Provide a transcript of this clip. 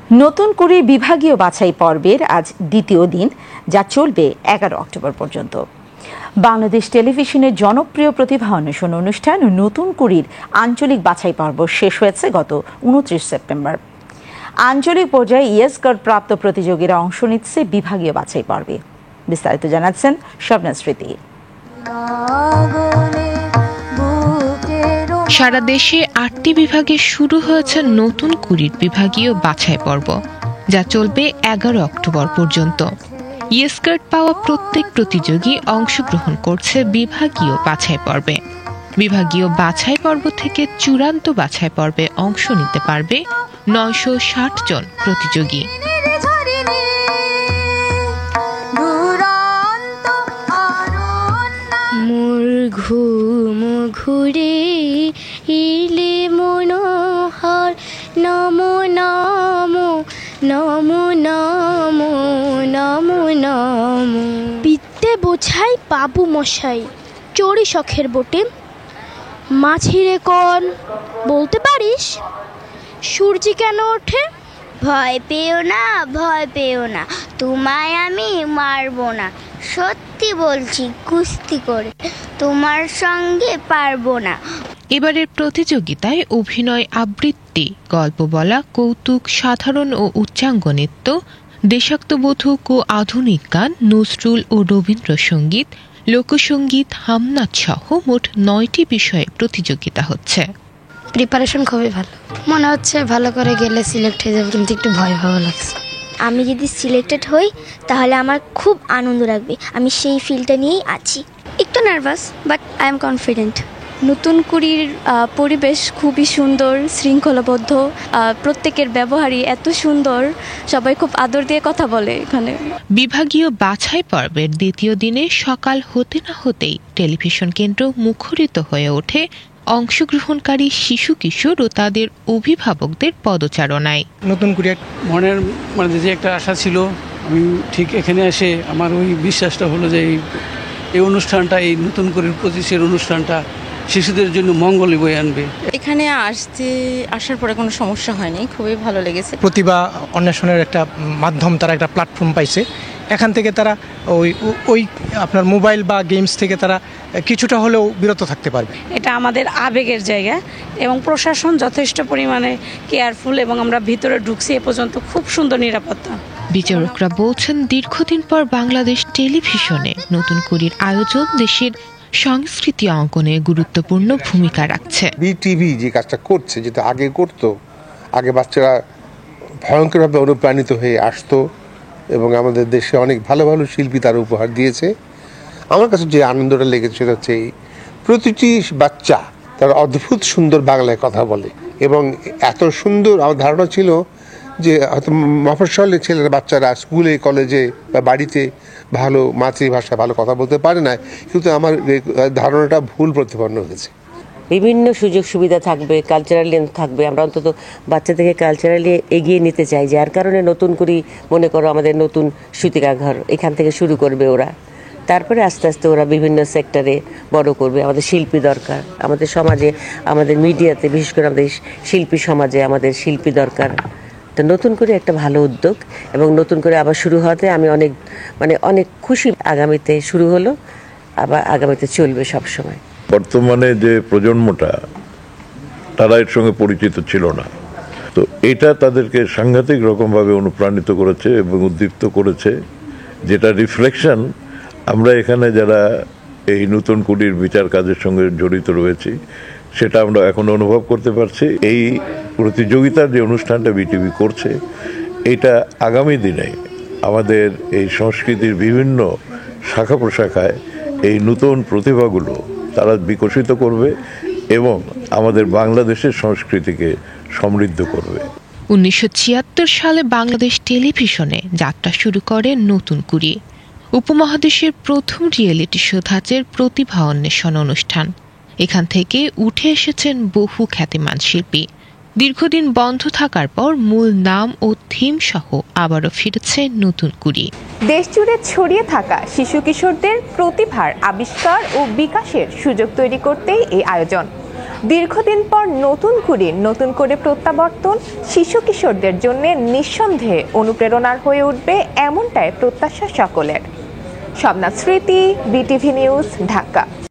নতুন করে বিভাগীয় বাছাই পর্বের আজ দ্বিতীয় দিন, যা চলবে 11 অক্টোবর পর্যন্ত। বাংলাদেশ টেলিভিশনের জনপ্রিয় প্রতিভা অন্বেষণ অনুষ্ঠান নতুন কুড়ির আঞ্চলিক বাছাই পর্ব শেষ হয়েছে গত 29 সেপ্টেম্বর। আঞ্চলিক পর্যায়ে ইয়েসকার্ড প্রাপ্ত প্রতিযোগীরা অংশ নিচ্ছে বিভাগীয় বাছাই পর্বে। বিস্তারিত জানাচ্ছেন শবনম স্মৃতি। সারা দেশে 8টি বিভাগে শুরু হয়েছে নতুন কুড়ির বিভাগীয় বাছাই পর্ব, যা চলবে 11 অক্টোবর পর্যন্ত। ইয়েসকার্ড পাওয়া প্রত্যেক প্রতিযোগী অংশগ্রহণ করছে বিভাগীয় বাছাই পর্বে। বিভাগীয় বাছাই পর্ব থেকে চূড়ান্ত বাছাই পর্বে অংশ নিতে পারবে 960 জন প্রতিযোগী। ঘুম ঘুরে ইলে মনোহর নমো নমো নমো নমো নমো নমো। বিদ্যে বোঝাই বাবু মশাই চড়ি শখের বোটে। মাছিরে কন বলতে পারিস সূর্যি কেন ওঠে? ভয় পেও না, ভয় পেও না, তোমায় আমি মারবো না। সত্যি বলছি, কুস্তি করে তোমার সঙ্গে পারবো না। এবারের প্রতিযোগিতায় অভিনয়, আবৃত্তি, গল্প বলা, কৌতুক, সাধারণ ও উচ্চাঙ্গ নৃত্য, দেশাত্মবোধক ও আধুনিক গান, নজরুল ও রবীন্দ্রসঙ্গীত, লোকসঙ্গীত, হামনাদ সহ মোট 9টি বিষয়ে প্রতিযোগিতা হচ্ছে। প্রিপারেশন খুবই ভালো, মনে হচ্ছে ভালো করে গেলে সিলেক্ট হয়ে যাবে, কিন্তু একটু ভয় ভালো লাগছে। আমি যদি সিলেক্টেড হই তাহলে আমার খুব আনন্দ লাগবে, আমি সেই ফিলটা নিয়েই আছি। একটু nervous, but I am confident. নতুন কুড়ির পরিবেশ খুবই সুন্দর, শৃঙ্খলাবদ্ধ, প্রত্যেকের ব্যবহারই এত সুন্দর, সবাই খুব আদর দিয়ে কথা বলে এখানে। বিভাগীয় বাছাই পর্বের দ্বিতীয় দিনে সকাল হতে না হতেই টেলিভিশন কেন্দ্র মুখরিত হয়ে ওঠে অংশগ্রহণকারী শিশু কিশোর ও তাদের অভিভাবকদের পদচারণায়। নতুন করে মনের যে একটা আশা ছিল, আমি ঠিক এখানে এসে আমার ওই বিশ্বাসটা হলো যে এই অনুষ্ঠানটা, এই নতুন করে 25-এর অনুষ্ঠানটা শিশুদের জন্য মঙ্গল বয়ে আনবে। এখানে আসার পরে কোনো সমস্যা হয়নি, খুবই ভালো লেগেছে। প্রতিভা অন্বেষণের একটা মাধ্যম, তারা একটা প্ল্যাটফর্ম পাইছে। এখান থেকে তারা ওই আপনার মোবাইল বা গেমস থেকে তারা কিছুটা হলেও বিরত থাকতে পারবে। এটা আমাদের আবেগের জায়গা এবং প্রশাসন যথেষ্ট পরিমাণে কেয়ারফুল, এবং আমরা ভিতরে ঢুকছি এ পর্যন্ত খুব সুন্দর নিরাপত্তা। বিচারকরা বলছেন, দীর্ঘদিন পর বাংলাদেশ টেলিভিশনে নতুন কুড়ির আয়োজন দেশের সংস্কৃতি অঙ্কনে গুরুত্বপূর্ণ ভূমিকা রাখছে। বিটিভি যে কাজটা করছে, যেটা আগে করতো, আগে বাচ্চারা ভয়ঙ্করভাবে অনুপ্রাণিত হয়ে আসতো এবং আমাদের দেশে অনেক ভালো ভালো শিল্পী তারা উপহার দিয়েছে। আমার কাছে যে আনন্দটা লেগেছে সেটা হচ্ছে প্রতিটি বাচ্চা তারা অদ্ভুত সুন্দর বাংলায় কথা বলে, এবং এত সুন্দর আমার ধারণা ছিল যে হয়তো মফস্বলের ছেলেরা, বাচ্চারা স্কুলে, কলেজে বা বাড়িতে ভালো মাতৃভাষা ভালো কথা বলতে পারে না, কিন্তু আমার ধারণাটা ভুল প্রতিপন্ন হয়েছে। বিভিন্ন সুযোগ সুবিধা থাকবে, কালচারালি থাকবে, আমরা অন্তত বাচ্চাদেরকে কালচারালি এগিয়ে নিতে চাই। যার কারণে নতুন করে মনে করো আমাদের নতুন সূতিকাঘর এখান থেকে শুরু করবে ওরা, তারপরে আস্তে আস্তে ওরা বিভিন্ন সেক্টরে বড় করবে। আমাদের শিল্পী দরকার, আমাদের সমাজে, আমাদের মিডিয়াতে, বিশেষ করে আমাদের শিল্পী সমাজে আমাদের শিল্পী দরকার। তো নতুন করে একটা ভালো উদ্যোগ, এবং নতুন করে আবার শুরু হওয়াতে আমি অনেক খুশি। আগামীতে শুরু হলো, আবার আগামীতে চলবে সব সময়। বর্তমানে যে প্রজন্মটা, তারা এর সঙ্গে পরিচিত ছিল না, তো এটা তাদেরকে সাংঘাতিক রকমভাবে অনুপ্রাণিত করেছে এবং উদ্দীপ্ত করেছে, যেটা রিফ্লেকশন আমরা এখানে যারা এই নতুন কুড়ির বিচার কাজের সঙ্গে জড়িত রয়েছি সেটা আমরা এখন অনুভব করতে পারছি। এই প্রতিযোগিতার যে অনুষ্ঠানটা বিটিভি করছে, এটা আগামী দিনে আমাদের এই সংস্কৃতির বিভিন্ন শাখা প্রশাখায় এই নতুন প্রতিভাগুলো তারা বিকশিত করবে এবং আমাদের বাংলাদেশের সংস্কৃতিকে সমৃদ্ধ করবে। 1976 সালে বাংলাদেশ টেলিভিশনে যাত্রা শুরু করে নতুন কুড়ি, উপমহাদেশের প্রথম রিয়েলিটি শো ধাঁচের প্রতিভা অন্বেষণ অনুষ্ঠান। এখান থেকে উঠে এসেছেন বহু খ্যাতিমান শিল্পী। দীর্ঘদিন বন্ধ থাকার পর মূল নাম ও থিম সহ আবারও ফিরেছে নতুন কুড়ি। দেশজুড়ে ছড়িয়ে থাকা শিশু কিশোরদের প্রতিভার আবিষ্কার ও বিকাশের সুযোগ তৈরি করতেই এই আয়োজন। দীর্ঘদিন পর নতুন কুড়ির নতুন করে প্রত্যাবর্তন শিশু কিশোরদের জন্য নিঃসন্দেহে অনুপ্রেরণার হয়ে উঠবে, এমনটাই প্রত্যাশা সকলের। শবনাজ স্মৃতি, বিটিভি নিউজ, ঢাকা।